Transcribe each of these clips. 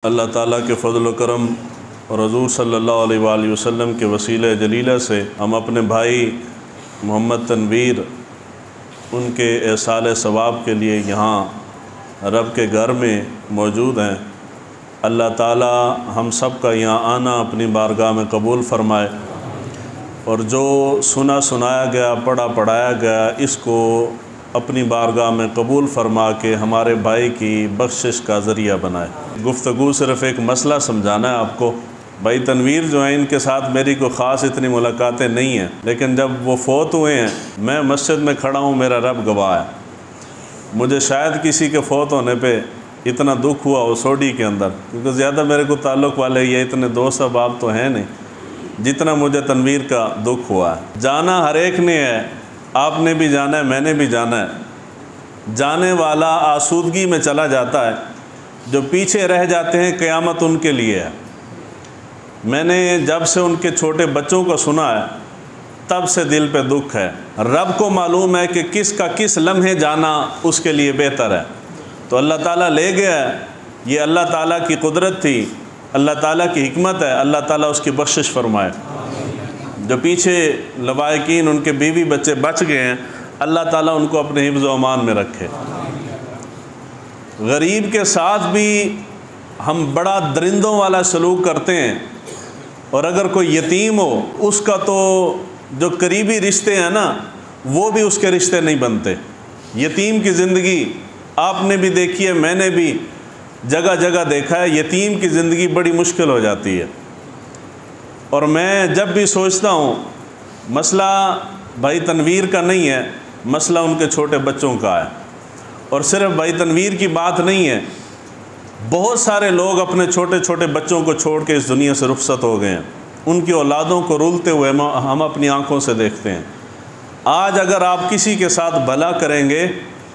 अल्लाह ताला के फ़ज़ल व करम और हज़ूर सल्लल्लाहु अलैहि वसल्लम के वसीले जलीला से हम अपने भाई मोहम्मद तनवीर उनके एहसाल सवाब के लिए यहाँ रब के घर में मौजूद हैं। अल्लाह ताला हम सब का यहाँ आना अपनी बारगाह में कबूल फ़रमाए और जो सुना सुनाया गया, पढ़ा पढ़ाया गया, इसको अपनी बारगाह में कबूल फ़रमा के हमारे भाई की बख्शिश का ज़रिया बनाए। गुफ्तगू सिर्फ़ एक मसला समझाना है आपको। भाई तनवीर जो हैं, इनके साथ मेरी कोई ख़ास इतनी मुलाकातें नहीं हैं, लेकिन जब वो फ़ौत हुए हैं, मैं मस्जिद में खड़ा हूँ, मेरा रब गवाह है। मुझे शायद किसी के फ़ौत होने पे इतना दुख हुआ हो सोडी के अंदर, क्योंकि ज़्यादा मेरे को ताल्लुक़ वाले ये इतने दोस्त अहबाब तो हैं नहीं, जितना मुझे तनवीर का दुख हुआ है। जाना हर एक ने है, आपने भी जाना है, मैंने भी जाना है। जाने वाला आसूदगी में चला जाता है, जो पीछे रह जाते हैं क़यामत उनके लिए है। मैंने जब से उनके छोटे बच्चों को सुना है, तब से दिल पे दुख है। रब को मालूम है कि किसका किस लम्हे जाना उसके लिए बेहतर है। तो अल्लाह ताला ले गया है, ये अल्लाह ताला की कुदरत थी, अल्लाह ताला की हिकमत है। अल्लाह ताला उसकी बख्शिश फरमाए। जो पीछे लवायकीन उनके बीवी बच्चे बच गए हैं, अल्लाह ताला उनको अपने हिफ्ज़ व अमान में रखे। गरीब के साथ भी हम बड़ा दरिंदों वाला सलूक करते हैं, और अगर कोई यतीम हो उसका तो जो करीबी रिश्ते हैं ना, वो भी उसके रिश्ते नहीं बनते। यतीम की ज़िंदगी आपने भी देखी है, मैंने भी जगह जगह देखा है। यतीम की ज़िंदगी बड़ी मुश्किल हो जाती है। और मैं जब भी सोचता हूँ, मसला भाई तनवीर का नहीं है, मसला उनके छोटे बच्चों का है। और सिर्फ भाई तनवीर की बात नहीं है, बहुत सारे लोग अपने छोटे छोटे बच्चों को छोड़ के इस दुनिया से रुखसत हो गए हैं। उनकी औलादों को रुलते हुए हम अपनी आँखों से देखते हैं। आज अगर आप किसी के साथ भला करेंगे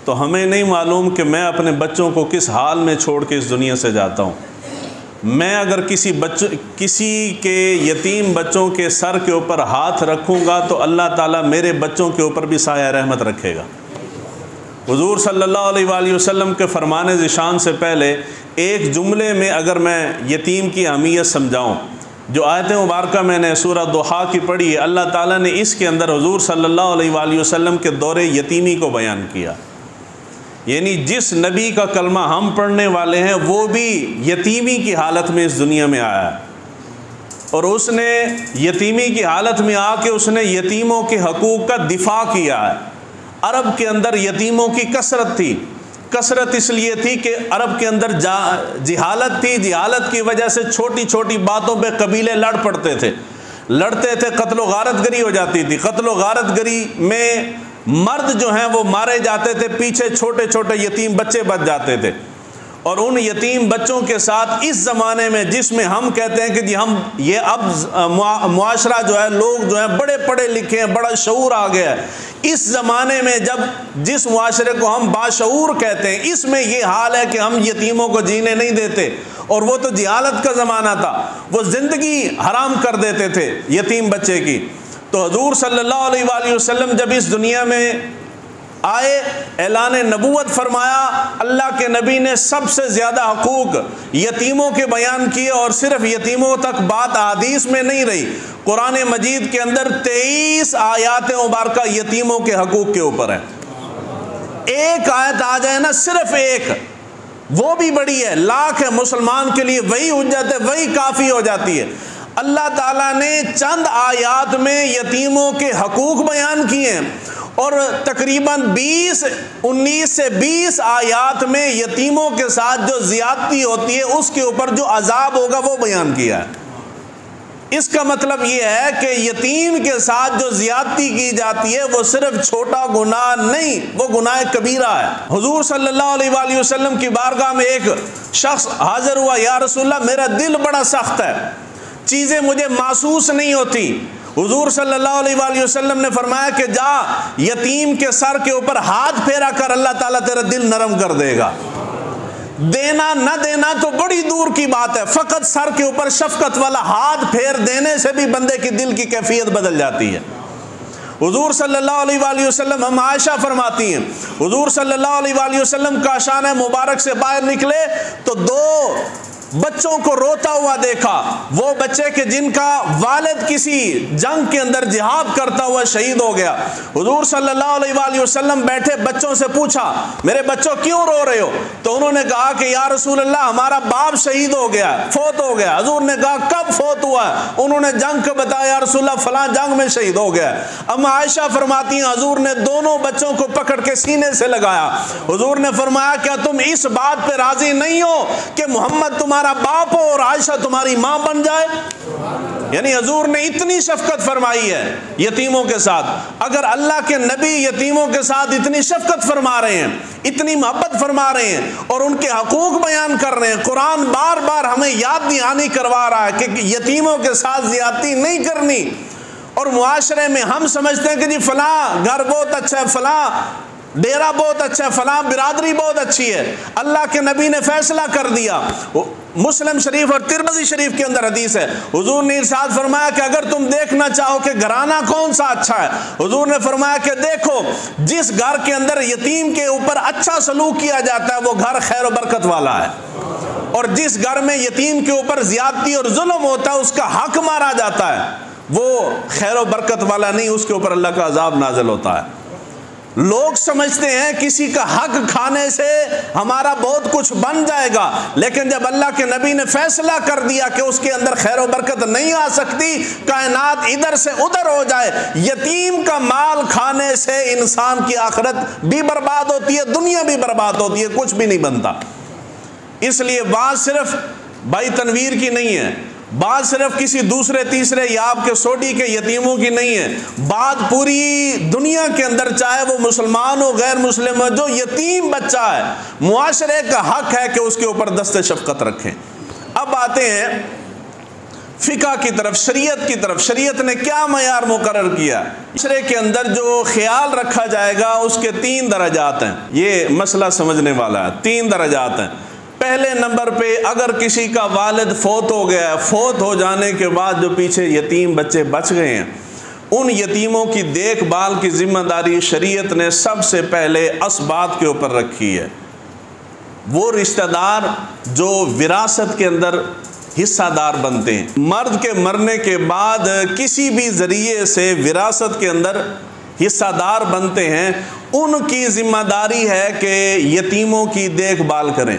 तो हमें नहीं मालूम कि मैं अपने बच्चों को किस हाल में छोड़ के इस दुनिया से जाता हूँ। मैं अगर किसी के यतीम बच्चों के सर के ऊपर हाथ रखूँगा तो अल्लाह ताला मेरे बच्चों के ऊपर भी साया रहमत रखेगा। हुज़ूर सल्लल्लाहु अलैहि वसल्लम के फरमाने ज़िशान से पहले एक जुमले में अगर मैं यतीम की अहमियत समझाऊँ, जो आयत मुबारका मैंने सूरह दुहा की पढ़ी है, अल्लाह ताला ने इसके अंदर हुज़ूर सल्लल्लाहु अलैहि वसल्लम के दौरे यतीमी को बयान किया। यानी जिस नबी का कलमा हम पढ़ने वाले हैं, वो भी यतीमी की हालत में इस दुनिया में आया है, और उसने यतीमी की हालत में आके उसने यतीमों के हकूक़ का दिफा किया है। अरब के अंदर यतीमों की कसरत थी। कसरत इसलिए थी कि अरब के अंदर जिहालत थी। जिहालत की वजह से छोटी छोटी बातों पे कबीले लड़ पड़ते थे, कत्लो गारतगरी हो जाती थी। कत्लो गारतगरी में मर्द जो हैं वो मारे जाते थे, पीछे छोटे छोटे यतीम बच्चे बच जाते थे। और उन यतीम बच्चों के साथ इस ज़माने में, जिसमें हम कहते हैं कि जी हम ये अब मुआशरा जो है, लोग जो हैं बड़े पढ़े लिखे हैं, बड़ा शऊर आ गया है, इस ज़माने में जब जिस मुआशरे को हम बाशऊर कहते हैं, इसमें ये हाल है कि हम यतीमों को जीने नहीं देते। और वो तो जिहालत का ज़माना था, वो ज़िंदगी हराम कर देते थे यतीम बच्चे की। तो हुज़ूर सल्लल्लाहु अलैहि वसल्लम जब इस दुनिया में आए, ऐलान नबूवत फरमाया, अल्लाह के नबी ने सबसे ज़्यादा हकूक़ यतीमों के बयान किए। और सिर्फ यतीमों तक बात हदीस में नहीं रही, कुरान मजीद के अंदर 23 आयात मुबारका यतीमों के हकूक़ के ऊपर है। एक आयत आ जाए ना, सिर्फ एक, वो भी बड़ी है, लाख है मुसलमान के लिए, वही हुज्जत है, वही काफ़ी हो जाती है। अल्लाह ताला ने चंद आयात में यतीमों के हकूक़ बयान किए हैं, और तकरीबन 19 से 20 आयात में यतीमों के साथ जो ज़ियादती होती है उसके ऊपर जो अजाब होगा वो बयान किया है। इसका मतलब ये है कि यतीम के साथ जो ज़ियादती की जाती है वो सिर्फ छोटा गुनाह नहीं, वो गुनाह कबीरा है। हुज़ूर सल्लल्लाहु अलैहि वसल्लम की बारगाह में एक शख्स हाज़िर हुआ, या रसूलल्लाह मेरा दिल बड़ा सख्त है, चीज़ें मुझे महसूस नहीं होती। हुज़ूर सल्लल्लाहु अलैहि वसल्लम ने फरमाया कि जा यतीम के सर के ऊपर हाथ फेरा कर, अल्लाह ताला तेरा दिल नरम कर देगा। देना न देना तो बड़ी दूर की बात है, फ़कत सर के ऊपर शफकत वाला हाथ फेर देने से भी बंदे की दिल की कैफियत बदल जाती है। हुज़ूर सल्लल्लाहु अलैहि वसल्लम, हम आयशा फरमाती हैं, हुज़ूर सल्लल्लाहु अलैहि वसल्लम का शान मुबारक से बाहर निकले तो दो बच्चों को रोता हुआ देखा, वो बच्चे के जिनका वालिद किसी जंग के अंदर जिहाद करता हुआ शहीद हो गया। हुजूर सल्लल्लाहु अलैहि वसल्लम बैठे, बच्चों से पूछा, मेरे बच्चों क्यों रो रहे हो? तो उन्होंने कहा कि या रसूल अल्लाह, हमारा बाप शहीद हो गया, फोत हो गया। हुजूर ने कहा कब फोत हुआ? उन्होंने जंग का बताया, या रसूल अल्लाह फलां जंग में शहीद हो गया। अम्मा आयशा फरमाती हैं, हुजूर ने दोनों बच्चों को पकड़ के सीने से लगाया। हुजूर ने फरमाया, क्या तुम इस बात पे राजी नहीं हो कि मोहम्मद तुम्हारा बाप हो और आयशा तुम्हारी मां बन जाए? यानी हुजूर ने इतनी शफकत फरमाई है यतीमों के साथ। अगर अल्लाह के नबी यतीमों के साथ इतनी शफकत फरमा रहे हैं, इतनी मोहब्बत फरमा रहे हैं और उनके हकूक बयान कर रहे हैं, कुरान बार बार हमें याद दहानी करवा रहा है कि यतीमों के साथ ज्यादती नहीं करनी। और मुआशरे में हम समझते हैं कि जी फलां घर बहुत अच्छा है, फलां डेरा बहुत अच्छा है, फलां बिरादरी बहुत अच्छी है। अल्लाह के नबी ने फैसला कर दिया। मुस्लिम शरीफ और तिरमिज़ी शरीफ के अंदर हदीस है, हुजूर ने इरशाद फरमाया कि अगर तुम देखना चाहो कि घराना कौन सा अच्छा है, हुजूर ने फरमाया कि देखो, जिस घर के अंदर यतीम के ऊपर अच्छा सलूक किया जाता है वो घर खैर और बरकत वाला है, और जिस घर में यतीम के ऊपर ज्यादती और जुल्म होता है, उसका हक मारा जाता है, वो खैर और बरकत वाला नहीं, उसके ऊपर अल्लाह का अजाब नाजिल होता है। लोग समझते हैं किसी का हक खाने से हमारा बहुत कुछ बन जाएगा, लेकिन जब अल्लाह के नबी ने फैसला कर दिया कि उसके अंदर खैर और बरकत नहीं आ सकती, कायनात इधर से उधर हो जाए, यतीम का माल खाने से इंसान की आखिरत भी बर्बाद होती है, दुनिया भी बर्बाद होती है, कुछ भी नहीं बनता। इसलिए बात सिर्फ भाई तनवीर की नहीं है, बात सिर्फ किसी दूसरे तीसरे या आपके सोडी के यतीमों की नहीं है, बात पूरी दुनिया के अंदर, चाहे वो मुसलमान हो गैर मुस्लिम हो, जो यतीम बच्चा है, मुआशरे का हक है कि उसके ऊपर दस्ते शफकत रखें। अब आते हैं फिका की तरफ, शरीयत की तरफ। शरीयत ने क्या मयार मुकर्रर किया? मुआशरे के अंदर जो ख्याल रखा जाएगा उसके 3 दर्जात हैं। ये मसला समझने वाला है। 3 दर्जात हैं। पहले नंबर पे, अगर किसी का वालिद फौत हो गया है, फौत हो जाने के बाद जो पीछे यतीम बच्चे बच गए हैं, उन यतीमों की देखभाल की जिम्मेदारी शरीयत ने सबसे पहले असबात के ऊपर रखी है। वो रिश्तेदार जो विरासत के अंदर हिस्सादार बनते हैं, मर्द के मरने के बाद किसी भी जरिए से विरासत के अंदर हिस्सादार बनते हैं, उनकी जिम्मेदारी है कि यतीमों की देखभाल करें,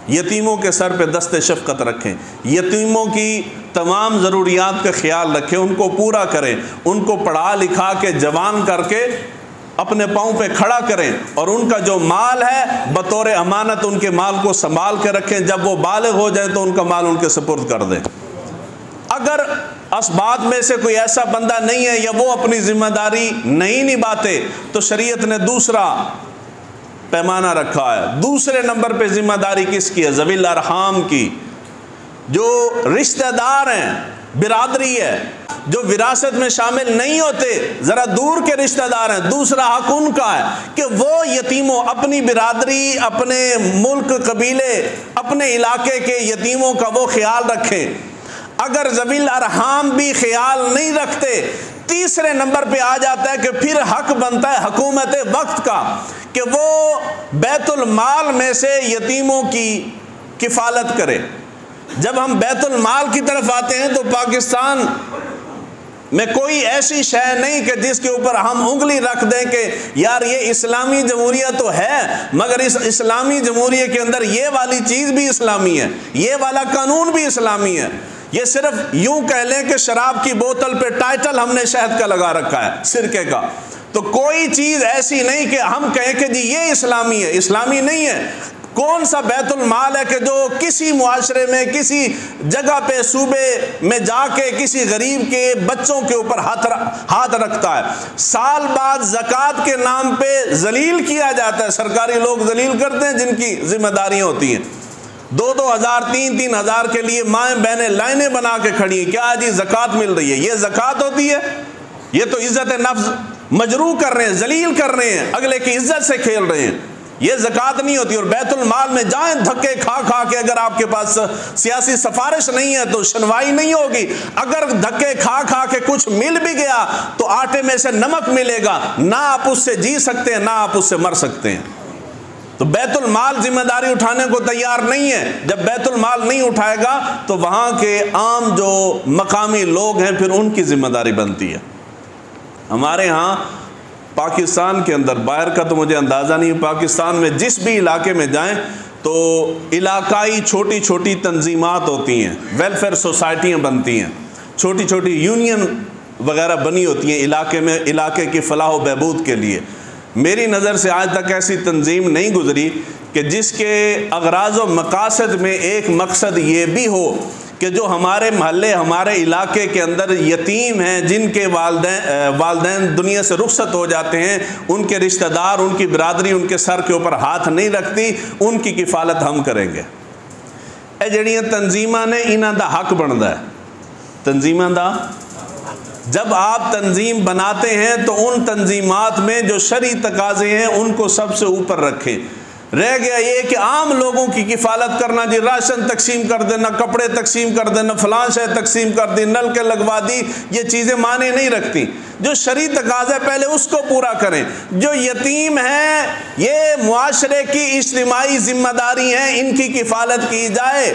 यतीमों के सर पे दस्ते शफकत रखें, यतीमों की तमाम ज़रूरियात का ख्याल रखें, उनको पूरा करें, उनको पढ़ा लिखा के जवान करके अपने पाँव पे खड़ा करें, और उनका जो माल है बतौर अमानत उनके माल को संभाल के रखें। जब वो बालिग हो जाए तो उनका माल उनके सुपुर्द कर दें। अगर असबात में से कोई ऐसा बंदा नहीं है या वो अपनी जिम्मेदारी नहीं निभाते, तो शरीयत ने दूसरा पैमाना रखा है। दूसरे नंबर पे जिम्मेदारी किसकी है? ज़वील अरहाम की। जो रिश्तेदार हैं, बिरादरी है, जो विरासत में शामिल नहीं होते, ज़रा दूर के रिश्तेदार हैं, दूसरा हक उनका है कि वो यतीमों, अपनी बिरादरी, अपने मुल्क, कबीले, अपने इलाके के यतीमों का वो ख्याल रखें। अगर ज़वील अरहाम भी ख्याल नहीं रखते, तीसरे नंबर पे आ जाता है कि फिर हक बनता है हुकूमत वक्त का कि वो बैतुल माल में से यतीमों की किफ़ालत करे। जब हम बैतुल माल की तरफ आते हैं तो पाकिस्तान में कोई ऐसी शय नहीं कि जिसके ऊपर हम उंगली रख दें कि यार ये इस्लामी जमहूरियत तो है, मगर इस इस्लामी जमहूरियत के अंदर ये वाली चीज़ भी इस्लामी है, ये वाला कानून भी इस्लामी है। ये सिर्फ यूं कह लें कि शराब की बोतल पे टाइटल हमने शहद का लगा रखा है, सिरके का, तो कोई चीज़ ऐसी नहीं कि हम कहें कि जी ये इस्लामी है, इस्लामी नहीं है। कौन सा बैतुल माल है कि जो किसी मुआशरे में, किसी जगह पे, सूबे में जाके किसी गरीब के बच्चों के ऊपर हाथ रखता है? साल बाद ज़कात के नाम पे जलील किया जाता है, सरकारी लोग जलील करते हैं जिनकी जिम्मेदारियाँ होती हैं। 2-2 हज़ार, 3-3 हज़ार के लिए माएँ बहनें लाइनें बना के खड़ी हैं, क्या जी ज़कात मिल रही है? ये ज़कात होती है? ये तो इज़्ज़त नफ्स मजरू कर रहे हैं, जलील कर रहे हैं, अगले की इज़्ज़त से खेल रहे हैं। ये ज़कात नहीं होती। और बैतुल माल में जाएं धक्के खा खा के, अगर आपके पास सियासी सिफारिश नहीं है तो सुनवाई नहीं होगी। अगर धक्के खा खा के कुछ मिल भी गया तो आटे में से नमक मिलेगा, ना आप उससे जी सकते हैं ना आप उससे मर सकते हैं। तो बैतुल माल जिम्मेदारी उठाने को तैयार नहीं है। जब बैतुल माल नहीं उठाएगा तो वहाँ के आम जो मकामी लोग हैं फिर उनकी जिम्मेदारी बनती है। हमारे यहाँ पाकिस्तान के अंदर, बाहर का तो मुझे अंदाज़ा नहीं, पाकिस्तान में जिस भी इलाके में जाएं तो इलाकाई छोटी छोटी तंजीमात होती हैं, वेलफेयर सोसाइटियाँ बनती हैं, छोटी छोटी यूनियन वगैरह बनी होती हैं इलाके में, इलाके की फलाह व बहबूद के लिए। मेरी नज़र से आज तक ऐसी तंजीम नहीं गुजरी कि जिसके अगराज़ व मकासद में एक मकसद ये भी हो कि जो हमारे महल्ले, हमारे इलाके के अंदर यतीम हैं, जिनके वालिदैन दुनिया से रुखसत हो जाते हैं, उनके रिश्तेदार, उनकी बिरादरी उनके सर के ऊपर हाथ नहीं रखती, उनकी किफ़ालत हम करेंगे। ये जड़ियाँ तंजीमां ने, इन्हां दा हक बनता है। तंजीमां दा, जब आप तंजीम बनाते हैं तो उन तंजीमात में जो शरई तकाज़े हैं उनको सबसे ऊपर रखें। रह गया ये कि आम लोगों की किफ़ालत करना, जी राशन तकसीम कर देना, कपड़े तकसीम कर देना, फलां शय तकसीम कर दी, नल के लगवा दी, ये चीज़ें माने नहीं रखती। जो शरई तकाज़ा पहले उसको पूरा करें। जो यतीम हैं ये मुआशरे की इज्तिमाई जिम्मेदारी है, इनकी किफ़ालत की जाए।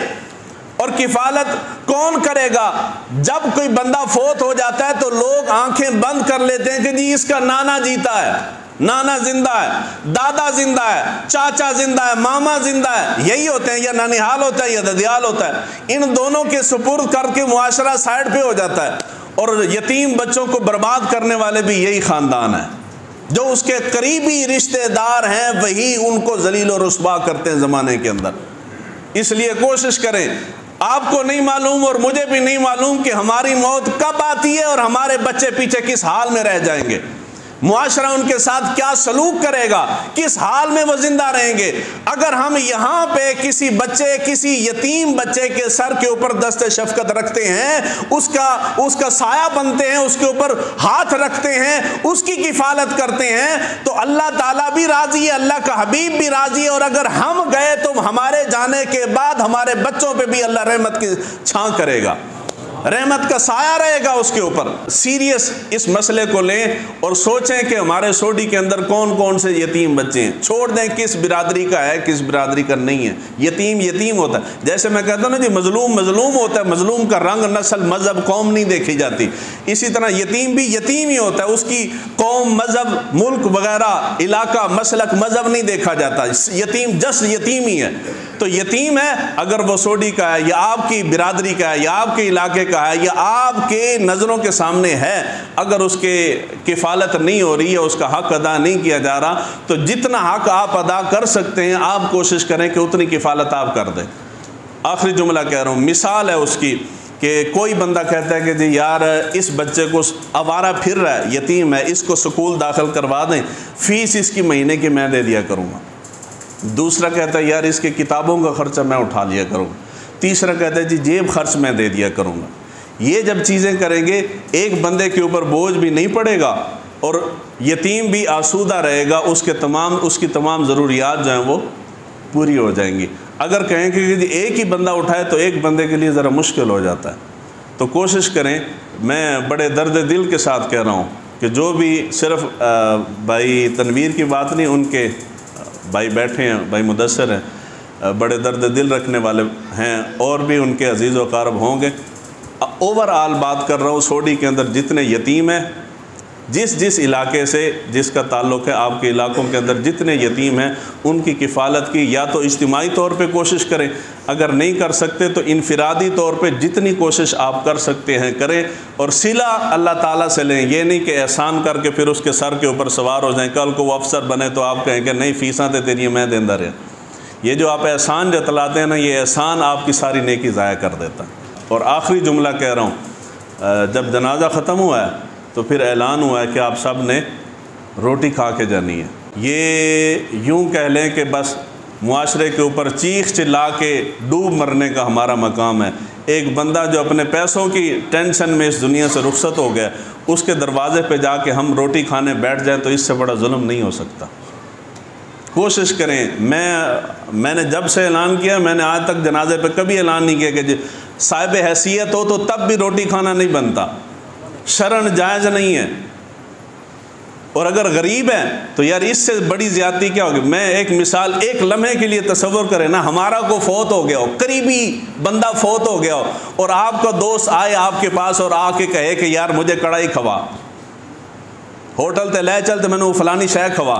और किफ़ालत कौन करेगा? जब कोई बंदा फोत हो जाता है तो लोग आंखें बंद कर लेते हैं कि जी इसका नाना जीता है, नाना जिंदा है, दादा जिंदा है, चाचा जिंदा है, मामा जिंदा है, यही होते हैं, या ननिहाल होता है या ददियाल होता है। इन दोनों के सुपुर्द करके मुआशरा साइड पे हो जाता है। और यतीम बच्चों को बर्बाद करने वाले भी यही ख़ानदान है। जो उसके करीबी रिश्तेदार हैं वही उनको जलील और रुस्वा करते हैं ज़माने के अंदर। इसलिए कोशिश करें, आपको नहीं मालूम और मुझे भी नहीं मालूम कि हमारी मौत कब आती है और हमारे बच्चे पीछे किस हाल में रह जाएंगे, मुआशरा उनके साथ क्या सलूक करेगा, किस हाल में वो जिंदा रहेंगे। अगर हम यहाँ पे किसी बच्चे, किसी यतीम बच्चे के सर के ऊपर दस्ते शफकत रखते हैं, उसका साया बनते हैं, उसके ऊपर हाथ रखते हैं, उसकी किफ़ालत करते हैं, तो अल्लाह ताला भी राजी है, अल्लाह का हबीब भी राजी है। और अगर हम गए तो हमारे जाने के बाद हमारे बच्चों पे भी अल्लाह रहमत की छां करेगा, रहमत का साया रहेगा उसके ऊपर। सीरियस इस मसले को लें और सोचें कि हमारे सोडी के अंदर कौन कौन से यतीम बच्चे हैं। छोड़ दें किस बिरादरी का है, किस बिरादरी का नहीं है। यतीम यतीम होता है। जैसे मैं कहता हूँ ना जी, मजलूम मजलूम होता है, मजलूम का रंग, नस्ल, मजहब, कौम नहीं देखी जाती। इसी तरह यतीम भी यतीम ही होता है, उसकी कौम, मजहब, मुल्क वगैरह, इलाका, मसलक, मजहब नहीं देखा जाता। यतीम जस्ट यतीम ही है। तो यतीम है, अगर वो सोडी का है या आपकी बिरादरी का है या आपके इलाके का है या आपके नज़रों के सामने है, अगर उसके किफ़ालत नहीं हो रही है, उसका हक अदा नहीं किया जा रहा, तो जितना हक आप अदा कर सकते हैं आप कोशिश करें कि उतनी किफ़ालत आप कर दें। आखिरी जुमला कह रहा हूँ, मिसाल है उसकी कि कोई बंदा कहता है कि जी यार इस बच्चे को आवारा फिर रहा है, यतीम है, इसको स्कूल दाखिल करवा दें, फ़ीस इसकी महीने की मैं दे दिया करूँगा। दूसरा कहता है यार इसके किताबों का ख़र्चा मैं उठा लिया करूँगा। तीसरा कहता है जी जेब खर्च मैं दे दिया करूँगा। ये जब चीज़ें करेंगे एक बंदे के ऊपर बोझ भी नहीं पड़ेगा और यतीम भी आसूदा रहेगा, उसकी तमाम ज़रूरियात जो हैं वो पूरी हो जाएंगी। अगर कहें कि एक ही बंदा उठाए तो एक बंदे के लिए ज़रा मुश्किल हो जाता है। तो कोशिश करें, मैं बड़े दर्द दिल के साथ कह रहा हूँ कि जो भी सिर्फ भाई तनवीर की बात नहीं, उनके भाई बैठे हैं, भाई मुदस्सर हैं, बड़े दर्द दिल रखने वाले हैं, और भी उनके अजीज़ व क़ारब होंगे। ओवरऑल बात कर रहा हूँ, सोडी के अंदर जितने यतीम हैं, जिस इलाके से जिसका ताल्लुक़ है, आपके इलाकों के अंदर जितने यतीम हैं उनकी किफ़ालत की या तो इज्तिमाई तौर पे कोशिश करें, अगर नहीं कर सकते तो इनफिरादी तौर पे जितनी कोशिश आप कर सकते हैं करें। और सिला अल्लाह ताला से लें, ये नहीं कि एहसान करके फिर उसके सर के ऊपर सवार हो जाएं, कल को वो अफसर बने तो आप कहें कि नहीं फ़ीसां तो तेरी मैं देंदा रहा। ये जो आप एहसान जतलाते हैं ना, ये एहसान आपकी सारी नेकी ज़ाया कर देता। और आखिरी जुमला कह रहा हूँ, जब जनाजा ख़त्म हुआ है तो फिर ऐलान हुआ है कि आप सब ने रोटी खा के जानी है। ये यूँ कह लें कि बस मुआशरे के ऊपर चीख चिल्ला के डूब मरने का हमारा मकाम है। एक बंदा जो अपने पैसों की टेंशन में इस दुनिया से रुखसत हो गया, उसके दरवाज़े पे जाके हम रोटी खाने बैठ जाएं तो इससे बड़ा जुल्म नहीं हो सकता। कोशिश करें। मैंने जब से ऐलान किया, मैंने आज तक जनाजे पे कभी ऐलान नहीं किया कि साहिब हैसियत हो तो तब भी रोटी खाना नहीं बनता, शरण जायज़ नहीं है। और अगर गरीब है तो यार इससे बड़ी ज़्यादती क्या होगी। मैं एक मिसाल, एक लम्हे के लिए तसव्वुर करें ना, हमारा को फौत हो गया हो, करीबी बंदा फौत हो गया हो, और आपका दोस्त आए आपके पास और आके कहे कि यार मुझे कढ़ाई खवा, होटल ते ले चल तो मैंने वो फलानी शय खवा,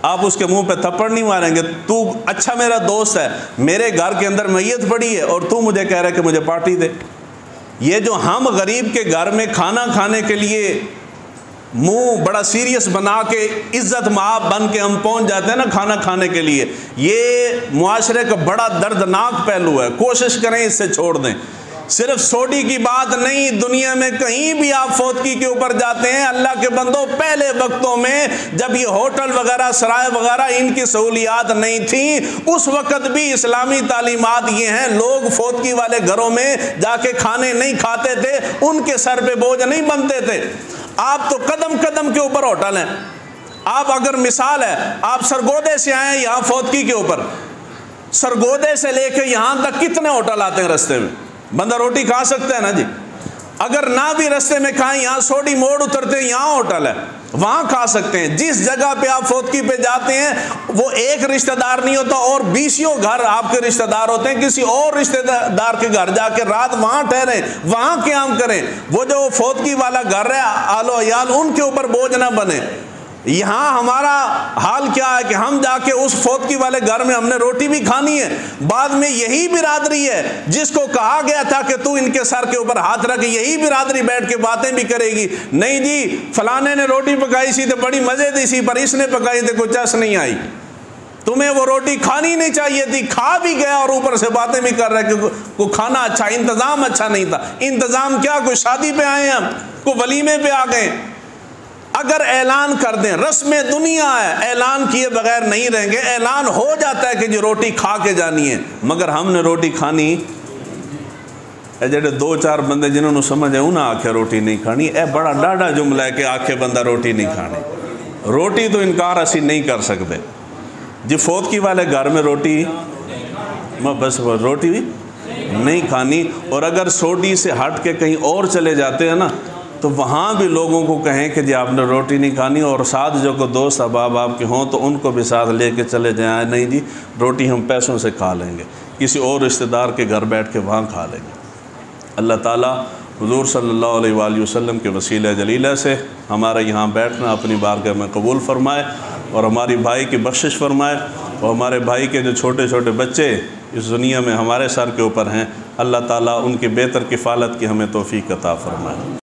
आप उसके मुंह पे थप्पड़ नहीं मारेंगे। तू अच्छा मेरा दोस्त है, मेरे घर के अंदर मैयत पड़ी है और तू मुझे कह रहा है कि मुझे पार्टी दे। ये जो हम गरीब के घर में खाना खाने के लिए मुंह बड़ा सीरियस बना के इज्जत माब बन के हम पहुंच जाते हैं ना खाना खाने के लिए, ये मुआशरे का बड़ा दर्दनाक पहलू है। कोशिश करें इससे छोड़ दें। सिर्फ सोडी की बात नहीं, दुनिया में कहीं भी आप फौतगी के ऊपर जाते हैं, अल्लाह के बंदों, पहले वक्तों में जब ये होटल वगैरह सराय वगैरह इनकी सहूलियात नहीं थी, उस वक़्त भी इस्लामी तालीमात ये हैं, लोग फौतगी वाले घरों में जाके खाने नहीं खाते थे, उनके सर पे बोझ नहीं बनते थे। आप तो कदम कदम के ऊपर होटल हैं। आप अगर मिसाल है, आप सरगोदे से आए यहाँ फौतगी के ऊपर, सरगोदे से लेके यहाँ तक कितने होटल आते हैं रास्ते में, बंदा रोटी खा सकता है ना जी। अगर ना भी रास्ते में खाएं, यहाँ सोडी मोड़ उतरते हैं, यहाँ होटल है, वहाँ खा सकते हैं। जिस जगह पे आप फौतगी पे जाते हैं वो एक रिश्तेदार नहीं होता और 20 घर आपके रिश्तेदार होते हैं। किसी और रिश्तेदार के घर जाके रात वहाँ ठहरे, वहाँ क़याम करें। वो जो फौतगी वाला घर है, आलो अयाल, उनके ऊपर बोझ ना बने। यहाँ हमारा हाल क्या है कि हम जाके उस फौतगी वाले घर में हमने रोटी भी खानी है, बाद में यही बिरादरी है जिसको कहा गया था कि तू इनके सर के ऊपर हाथ रख, यही बिरादरी बैठ के बातें भी करेगी। नहीं जी, फलाने ने रोटी पकाई सी तो बड़ी मज़े दी सी, पर इसने पकाई तो कुछ चस नहीं आई, तुम्हें वो रोटी खानी नहीं चाहिए थी, खा भी गया और ऊपर से बातें भी कर रहे कि को खाना अच्छा, इंतज़ाम अच्छा नहीं था। इंतज़ाम क्या, कोई शादी पे आए हम, कोई वलीमे पे आ गए। अगर ऐलान कर दें, रस्म दुनिया है, ऐलान किए बगैर नहीं रहेंगे। ऐलान हो जाता है कि जो रोटी खा के जानी है, मगर हमने रोटी खानी, जेडे 2-4 बंदे जिन्होंने समझ है उन्हें आखे रोटी नहीं खानी, ए बड़ा डाढ़ा जुमला है कि आखे बंदा रोटी नहीं खानी। रोटी तो इनकार असी नहीं कर सकते जी। फौतगी वाले घर में रोटी, बस रोटी भी नहीं खानी। और अगर सोडी से हट के कहीं और चले जाते हैं ना, तो वहाँ भी लोगों को कहें कि जी आपने रोटी नहीं खानी, और साथ जो को दोस्त अहबाब आपके हों तो उनको भी साथ लेके चले जाएं। नहीं जी, रोटी हम पैसों से खा लेंगे, किसी और रिश्तेदार के घर बैठ के वहाँ खा लेंगे। अल्लाह ताला हुज़ूर सल्लल्लाहु अलैहि वसल्लम के वसीला जलीला से हमारा यहाँ बैठना अपनी बारगाह में कबूल फ़रमाए, और हमारी भाई की बख्शिश फ़रमाए, और हमारे भाई के जो छोटे छोटे बच्चे इस दुनिया में हमारे सर के ऊपर हैं, अल्लाह ताला उनकी बेहतर किफ़ालत की हमें तौफ़ीक़ अता फ़रमाए।